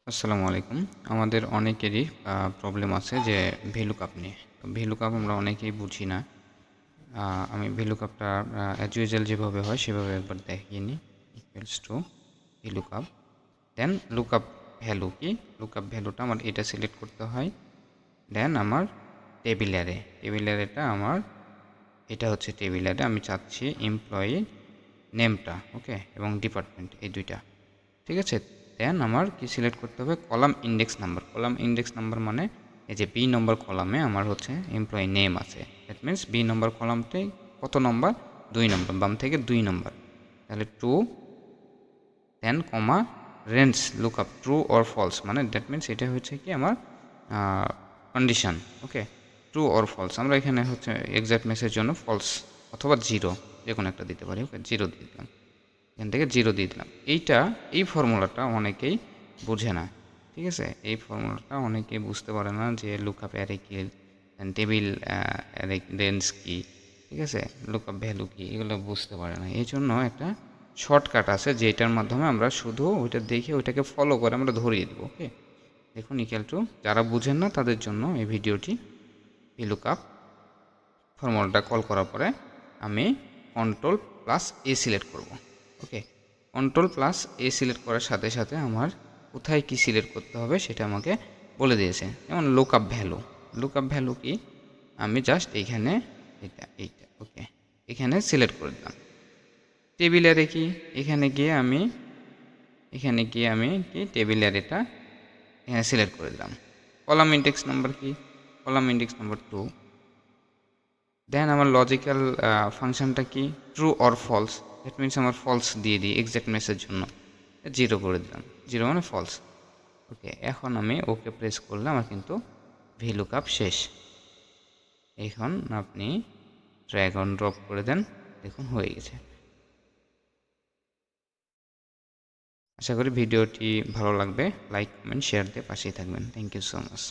আসসালামু আলাইকুম। আমাদের অনেকেরই প্রবলেম আছে যে VLOOKUP নিয়ে। তো VLOOKUP আমরা অনেকেই বুঝি না। আমি VLOOKUPটা অ্যাজ ইউজুয়াল যেভাবে হয় সেভাবে একবার দেখিয়ে নিই। Equals to VLOOKUP then lookup value কি? লুকআপ ভ্যালুটা আমার এটা সিলেক্ট করতে হয়। দেন আমার টেবিল অ্যারে। টেবিল অ্যারেটা আমার এটা হচ্ছে টেবিল অ্যারে। আমি চাচ্ছি এমপ্লয়ি নেমটা, ওকে? এবং ডিপার্টমেন্ট এই দুইটা। ঠিক আছে, দেন আমার কি সিলেক্ট করতে হবে? Column index number. Column index number মানে এই যে বি নম্বর কলামে আমার হচ্ছে এমপ্লয়ি নেম আছে, দ্যাট মিনস বি নম্বর কলামতে কত নম্বর? 2 নম্বর, বাম থেকে 2 নম্বর। তাহলে 2 then comma range lookup true or false, মানে দ্যাট মিনস এটা হচ্ছে কি আমার condition, okay? True or false আমরা এখানে হচ্ছে এক্সাক্ট মেসেজ জন্য ফলস অথবা 0 যে কোনো একটা দিতে পারি, ওকে? 0 দিয়ে দিলাম, এখান থেকে 0 দিয়ে দিলাম। এই ফর্মুলাটা অনেকেই বোঝে না, ঠিক আছে? এই ফর্মুলাটা অনেকেই বুঝতে পারে না যে লুকআপ অ্যারে কি, টেবিল অ্যারে রেঞ্জ কি, ঠিক আছে? লুকআপ ভ্যালু কি, এগুলো বুঝতে পারে না। এই জন্য একটা শর্টকাট আছে যেটার মাধ্যমে আমরা শুধু ওইটা দেখে ওইটাকে ফলো করে আমরা ধরিয়ে দেবো, ওকে? দেখুন ইকুয়াল টু, যারা বুঝেন না তাদের জন্য এই ভিডিওটি। VLOOKUP ফর্মুলাটা কল করার পরে আমি কন্ট্রোল+A সিলেক্ট করব, ওকে? কন্ট্রোল+A সিলেক্ট করার সাথে সাথে আমার কোথায় কি সিলেক্ট করতে হবে সেটা আমাকে বলে দিয়েছে। যেমন লুকআপ ভ্যালু। লুকআপ ভ্যালু কি? আমি জাস্ট এইখানে এইটা, ওকে? এখানে সিলেক্ট করে দিলাম। টেবিল অ্যারে কি? এখানে গিয়ে আমি কি টেবিল অ্যারেটা এখানে সিলেক্ট করে দিলাম। কলাম ইন্ডেক্স নাম্বার কি? Column index number 2। দেন আমার লজিক্যাল ফাংশনটা কি? True or false. That means আমার ফলস দিয়ে দিই এক্সাক্ট মেসের জন্য। 0 করে দিলাম। 0 মানে ফলস। ওকে, এখন আমি ওকে প্রেস করলে আমার কিন্তু VLOOKUP শেষ। এখন আপনি ড্র্যাগ অন ড্রপ করে দেন, দেখুন হয়ে গেছে। আশা করি ভিডিওটি ভালো লাগবে। লাইক, কমেন্ট, শেয়ার দিয়ে পাশেই থাকবেন। Thank you so much.